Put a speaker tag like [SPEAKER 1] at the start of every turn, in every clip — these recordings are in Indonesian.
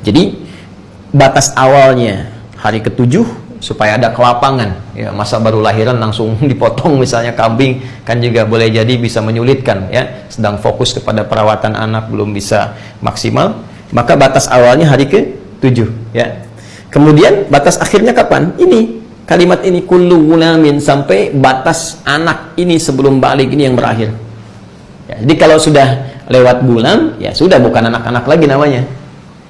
[SPEAKER 1] Jadi batas awalnya hari ke-7 supaya ada kelapangan, ya, masa baru lahiran langsung dipotong misalnya kambing kan juga boleh jadi bisa menyulitkan, ya, sedang fokus kepada perawatan anak belum bisa maksimal, maka batas awalnya hari ke-7, ya. Kemudian batas akhirnya kapan? Ini kalimat ini, kullu gulamin, sampai batas anak ini sebelum balik ini yang berakhir, ya. Jadi kalau sudah lewat bulan, ya sudah bukan anak-anak lagi namanya,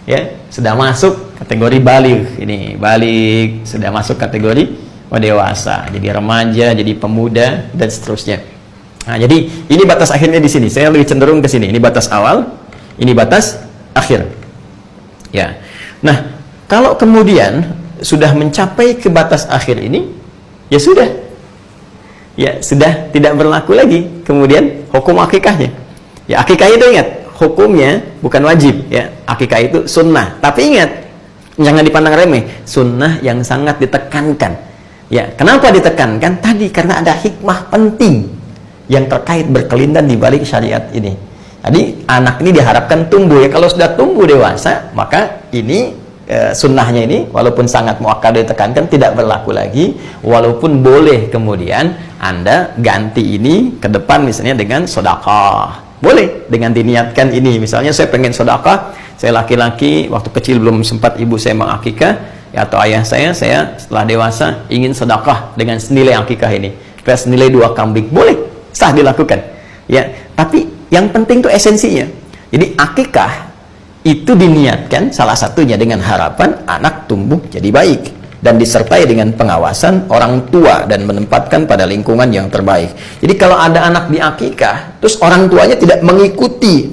[SPEAKER 1] ya, sudah masuk kategori balik, ini balik, sudah masuk kategori dewasa, jadi remaja, jadi pemuda, dan seterusnya. Nah, jadi ini batas akhirnya di sini. Saya lebih cenderung ke sini. Ini batas awal, ini batas akhir, ya. Nah, kalau kemudian sudah mencapai ke batas akhir ini, ya sudah, ya sudah tidak berlaku lagi kemudian hukum akikahnya. Ya, akikah itu ingat, hukumnya bukan wajib, ya. Akikah itu sunnah, tapi ingat, jangan dipandang remeh, sunnah yang sangat ditekankan, ya. Kenapa ditekankan? Tadi karena ada hikmah penting yang terkait berkelindan di balik syariat ini. Jadi anak ini diharapkan tumbuh, ya. Kalau sudah tumbuh dewasa, maka ini sunnahnya ini walaupun sangat muakkad ditekankan tidak berlaku lagi, walaupun boleh kemudian Anda ganti ini ke depan misalnya dengan sedekah, boleh dengan diniatkan ini, misalnya saya pengen sedekah, saya laki-laki waktu kecil belum sempat ibu saya mengakikah, ya, atau ayah saya setelah dewasa ingin sedekah dengan senilai akikah ini, plus senilai 2 kambing, boleh, sah dilakukan, ya. Tapi yang penting itu esensinya. Jadi akikah itu diniatkan salah satunya dengan harapan anak tumbuh jadi baik dan disertai dengan pengawasan orang tua dan menempatkan pada lingkungan yang terbaik. Jadi kalau ada anak di akikah terus orang tuanya tidak mengikuti,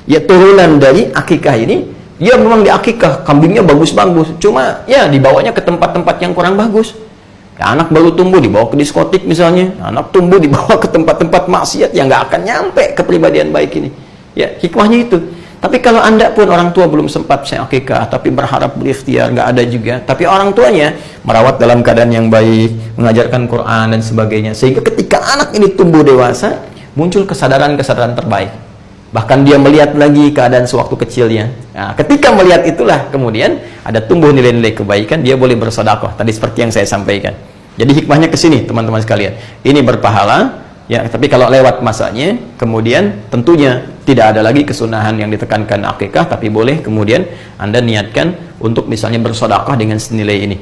[SPEAKER 1] ya, turunan dari akikah ini, dia memang di akikah kambingnya bagus-bagus, cuma ya dibawanya ke tempat-tempat yang kurang bagus, ya, anak baru tumbuh dibawa ke diskotik misalnya, anak tumbuh dibawa ke tempat-tempat maksiat yang nggak akan nyampe kepribadian baik ini, ya, hikmahnya itu. Tapi kalau Anda pun orang tua belum sempat saya akikah, tapi berharap berikhtiar, nggak ada juga, tapi orang tuanya merawat dalam keadaan yang baik, mengajarkan Quran dan sebagainya, sehingga ketika anak ini tumbuh dewasa muncul kesadaran-kesadaran terbaik, bahkan dia melihat lagi keadaan sewaktu kecilnya. Nah, ketika melihat itulah kemudian ada tumbuh nilai-nilai kebaikan, dia boleh bersedekah, tadi seperti yang saya sampaikan. Jadi hikmahnya ke sini teman-teman sekalian, ini berpahala, ya. Tapi kalau lewat masanya kemudian tentunya tidak ada lagi kesunahan yang ditekankan akikah, tapi boleh kemudian Anda niatkan untuk misalnya bersedekah dengan senilai ini.